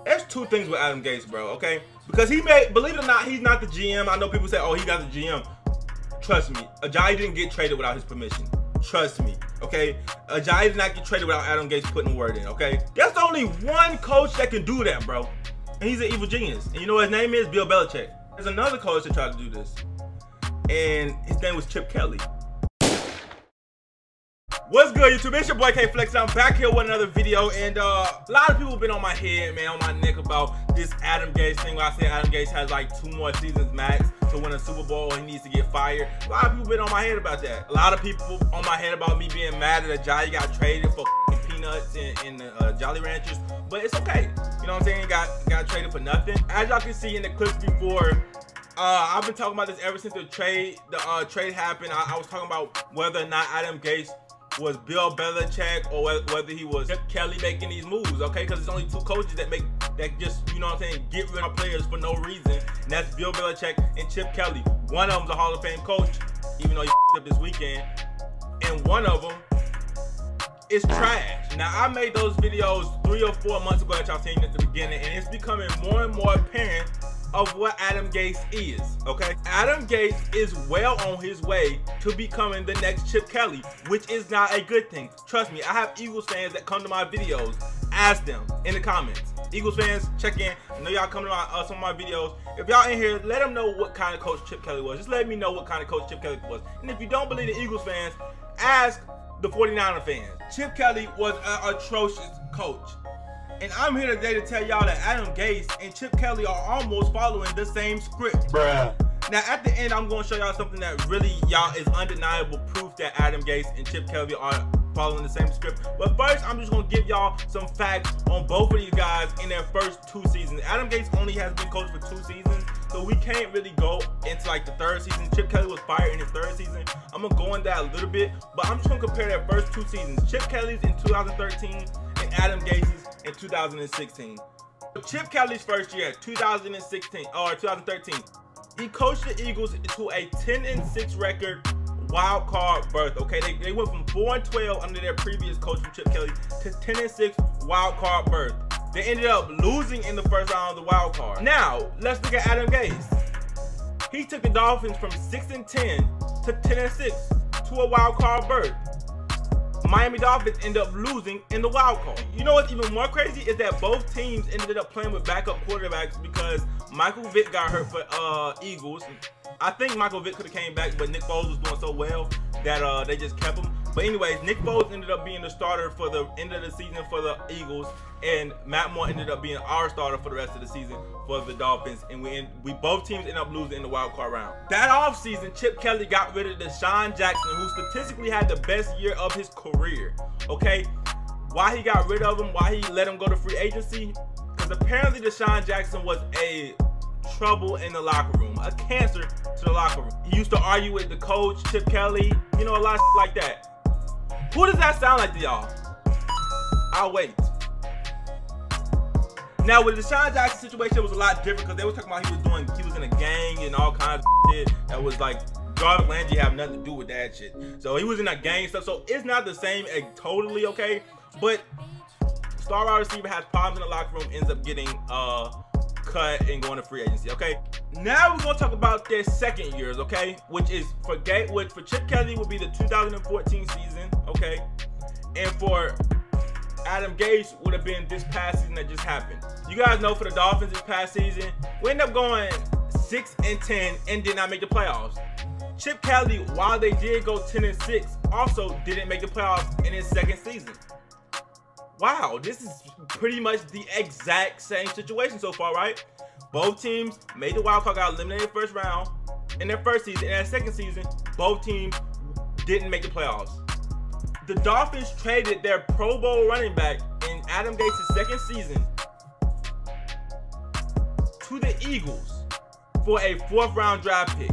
There's two things with Adam Gase, bro, okay? Because he made, believe it or not, he's not the GM. I know people say, oh, he got the GM. Trust me, Ajayi didn't get traded without his permission. Trust me, okay? Ajayi did not get traded without Adam Gase putting a word in, okay? There's only one coach that can do that, bro. And he's an evil genius. And you know what his name is? Bill Belichick. There's another coach that tried to do this. And his name was Chip Kelly. What's good, YouTube? It's your boy K Flex. I'm back here with another video, and a lot of people have been on my head, man, on my neck about this Adam Gase thing. Where I say Adam Gase has like 2 more seasons max to win a Super Bowl. He needs to get fired. A lot of people been on my head about that. A lot of people on my head about me being mad that Ajayi got traded for peanuts and Jolly Ranchers, but it's okay. You know what I'm saying? Got traded for nothing. As y'all can see in the clips before, I've been talking about this ever since the trade happened. I was talking about whether or not Adam Gase was Bill Belichick or whether he was Chip Kelly making these moves, okay? Because there's only 2 coaches that just, you know what I'm saying, get rid of players for no reason, and that's Bill Belichick and Chip Kelly. One of them's a Hall of Fame coach, even though he up this weekend, and one of them is trash. Now, I made those videos 3 or 4 months ago that y'all seen at the beginning, and it's becoming more and more apparent of what Adam Gase is, okay? Adam Gase is well on his way to becoming the next Chip Kelly, which is not a good thing. Trust me, I have Eagles fans that come to my videos. Ask them in the comments. Eagles fans, check in. I know y'all come to some of my videos. If y'all in here, let them know what kind of coach Chip Kelly was. Just let me know what kind of coach Chip Kelly was. And if you don't believe the Eagles fans, ask the 49er fans. Chip Kelly was an atrocious coach. And I'm here today to tell y'all that Adam Gase and Chip Kelly are almost following the same script. Bruh. Now, at the end, I'm going to show y'all something that really, y'all, is undeniable proof that Adam Gase and Chip Kelly are following the same script. But first, I'm just going to give y'all some facts on both of these guys in their first 2 seasons. Adam Gase only has been coached for 2 seasons, so we can't really go into like the 3rd season. Chip Kelly was fired in his 3rd season. I'm going to go into that a little bit, but I'm just going to compare their first 2 seasons. Chip Kelly's in 2013 and Adam Gase's in 2016. Chip Kelly's first year, 2016 or 2013, he coached the Eagles to a 10-6 record, wild card berth. Okay, they went from 4-12 under their previous coach from Chip Kelly to 10-6 wild card berth. They ended up losing in the first round of the wild card. Now let's look at Adam Gase. He took the Dolphins from 6-10 to 10-6 to a wild card berth. Miami Dolphins end up losing in the wild card. You know what's even more crazy is that both teams ended up playing with backup quarterbacks because Michael Vick got hurt for Eagles. I think Michael Vick could have came back, but Nick Foles was doing so well that they just kept him. But anyways, Nick Foles ended up being the starter for the end of the season for the Eagles, and Matt Moore ended up being our starter for the rest of the season for the Dolphins, and we both teams ended up losing in the wild card round. That offseason, Chip Kelly got rid of Desean Jackson, who statistically had the best year of his career, okay? Why he got rid of him, why he let him go to free agency, because apparently Desean Jackson was a trouble in the locker room, a cancer to the locker room. He used to argue with the coach, Chip Kelly, you know, a lot of like that. Who does that sound like to y'all? I'll wait. Now with the Desean Jackson situation, it was a lot different because they were talking about he was in a gang and all kinds of shit that was like, Jarvis, Landry have nothing to do with that shit. So he was in that gang stuff. So it's not the same totally, okay? But star wide receiver has problems in the locker room, ends up getting cut and going to free agency, okay? Now we're gonna talk about their second years, okay? Which for Chip Kelly would be the 2014 season, okay? And for Adam Gase would have been this past season that just happened. You guys know for the Dolphins this past season, we ended up going 6-10 and did not make the playoffs. Chip Kelly, while they did go 10-6, also didn't make the playoffs in his 2nd season. Wow, this is pretty much the exact same situation so far, right? Both teams made the wild card, got eliminated first round in their 1st season. In their 2nd season, both teams didn't make the playoffs. The Dolphins traded their Pro Bowl running back in Adam Gase's 2nd season to the Eagles for a 4th round draft pick.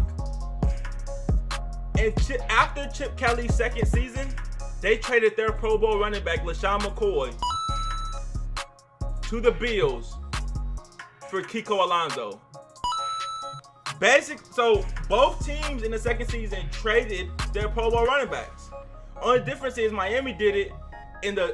And after Chip Kelly's 2nd season, they traded their Pro Bowl running back, LeSean McCoy, to the Bills for Kiko Alonso. So both teams in the 2nd season traded their Pro Bowl running backs. Only difference is Miami did it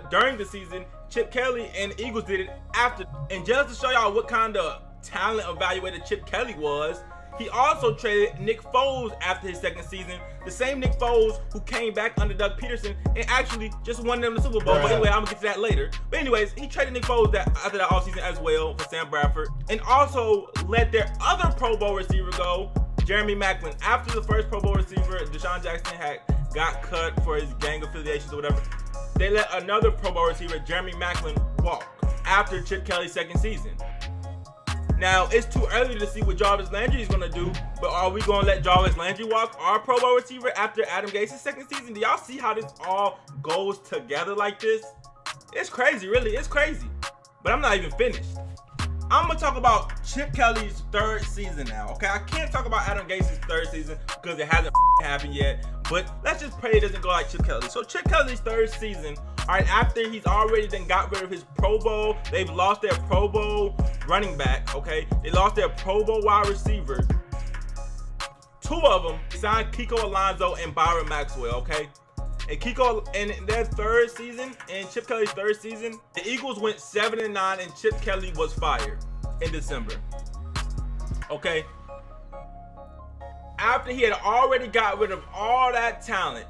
during the season, Chip Kelly and the Eagles did it after. And just to show y'all what kind of talent evaluator Chip Kelly was, he also traded Nick Foles after his second season. The same Nick Foles who came back under Doug Pederson and actually just won them the Super Bowl. But anyway, I'm gonna get to that later. But anyways, he traded Nick Foles after that offseason as well for Sam Bradford, and also let their other Pro Bowl receiver go, Jeremy Maclin. After the first Pro Bowl receiver, Deshaun Jackson got cut for his gang affiliations or whatever, they let another Pro Bowl receiver, Jeremy Maclin, walk after Chip Kelly's second season. Now, it's too early to see what Jarvis Landry is going to do, but are we going to let Jarvis Landry walk, our Pro Bowl receiver, after Adam Gase's second season? Do y'all see how this all goes together like this? It's crazy, really. It's crazy. But I'm not even finished. I'm going to talk about Chip Kelly's third season now, okay? I can't talk about Adam Gase's third season because it hasn't happened yet, but let's just pray it doesn't go like Chip Kelly. So Chip Kelly's third season, all right, after he's already then got rid of his Pro Bowl, they've lost their Pro Bowl running back, okay? They lost their Pro Bowl wide receiver. Two of them signed Kiko Alonso and Byron Maxwell, okay? And Kiko, in their third season, in Chip Kelly's third season, the Eagles went 7-9 and Chip Kelly was fired in December, okay? After he had already got rid of all that talent,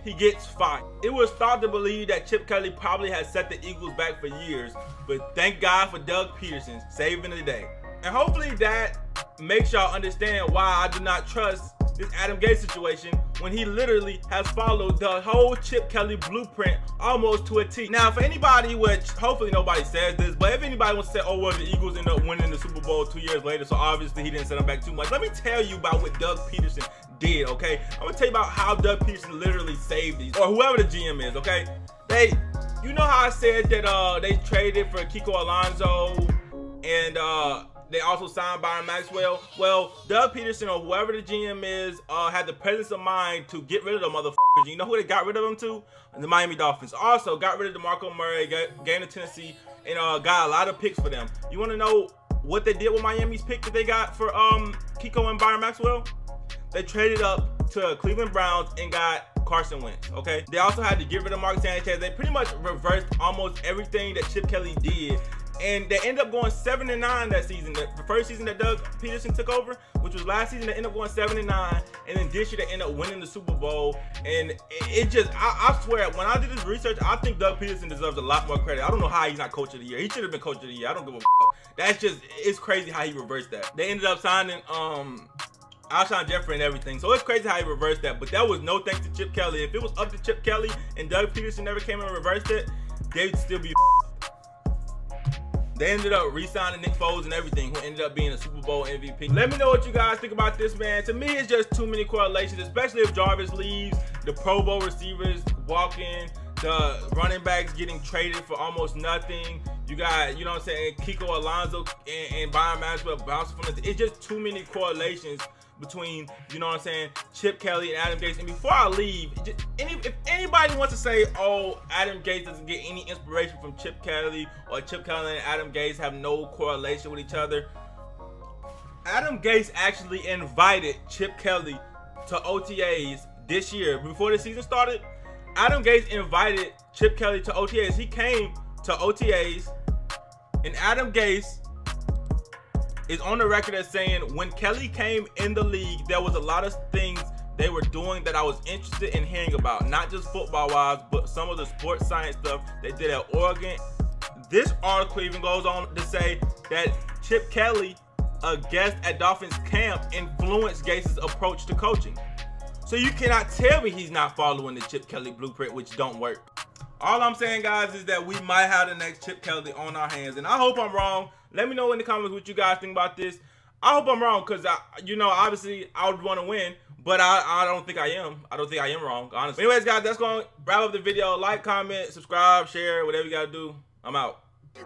he gets fired. It was thought to believe that Chip Kelly probably had set the Eagles back for years, but thank God for Doug Pederson saving the day. And hopefully that makes y'all understand why I do not trust this Adam Gase situation when he literally has followed the whole Chip Kelly blueprint almost to a T. Now, for anybody, which hopefully nobody says this, but if anybody wants to say, oh, well, the Eagles ended up winning the Super Bowl 2 years later, so obviously he didn't set them back too much. Let me tell you about what Doug Pederson did, okay? I'm gonna tell you about how Doug Pederson literally saved these, or whoever the GM is, okay? You know how I said that they traded for Kiko Alonso and they also signed Byron Maxwell? Well, Doug Pederson or whoever the GM is had the presence of mind to get rid of the motherfuckers. You know who they got rid of them to? The Miami Dolphins. Also got rid of DeMarco Murray, gained to Tennessee, and got a lot of picks for them. You want to know what they did with Miami's pick that they got for Kiko and Byron Maxwell? They traded up to Cleveland Browns and got Carson Wentz, okay? They also had to get rid of Mark Sanchez. They pretty much reversed almost everything that Chip Kelly did. And they ended up going 7-9 that season. The first season that Doug Pederson took over, which was last season, they ended up going 7-9. And then this year they ended up winning the Super Bowl. And it just, I swear, when I did this research, I think Doug Pederson deserves a lot more credit. I don't know how he's not coach of the year. He should have been coach of the year. I don't give a f. That's just, it's crazy how he reversed that. They ended up signing Alshon Jeffrey and everything. So it's crazy how he reversed that. But that was no thanks to Chip Kelly. If it was up to Chip Kelly and Doug Pederson never came and reversed it, they'd still be They ended up re-signing Nick Foles and everything, who ended up being a Super Bowl MVP. Let me know what you guys think about this, man. To me, it's just too many correlations, especially if Jarvis leaves, the Pro Bowl receivers walking, the running backs getting traded for almost nothing. You got, you know what I'm saying, Kiko Alonso and Byron Maxwell bouncing from the. It's just too many correlations between, you know what I'm saying, Chip Kelly and Adam Gase. And before I leave, if anybody wants to say, oh, Adam Gase doesn't get any inspiration from Chip Kelly, or Chip Kelly and Adam Gase have no correlation with each other, Adam Gase actually invited Chip Kelly to OTAs this year. Before the season started, Adam Gase invited Chip Kelly to OTAs. He came to OTAs, and Adam Gase is on the record as saying, when Kelly came in the league, there was a lot of things they were doing that I was interested in hearing about, not just football-wise, but some of the sports science stuff they did at Oregon. This article even goes on to say that Chip Kelly, a guest at Dolphins camp, influenced Gase's approach to coaching. So you cannot tell me he's not following the Chip Kelly blueprint, which don't work. All I'm saying, guys, is that we might have the next Chip Kelly on our hands, and I hope I'm wrong. Let me know in the comments what you guys think about this. I hope I'm wrong, because, you know, obviously I would want to win, but I don't think I am. I don't think I am wrong, honestly. Anyways, guys, that's going to wrap up the video. Like, comment, subscribe, share, whatever you got to do. I'm out. I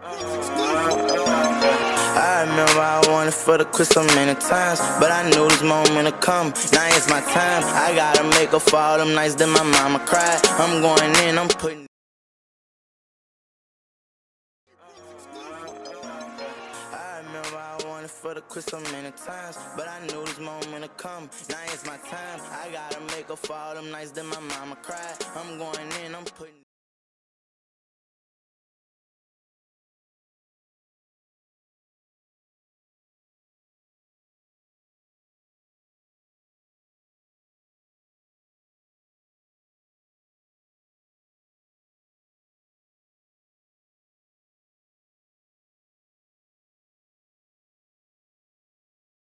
remember I wanted for the quit so many times, but I knew this moment would come. Now it's my time. I gotta make up for all them nights that my mama cried. I'm going in, I'm putting. I remember I wanted for the quit so many times, but I knew this moment would come. Now it's my time. I gotta make up for all them nights that my mama cried. I'm going in, I'm putting.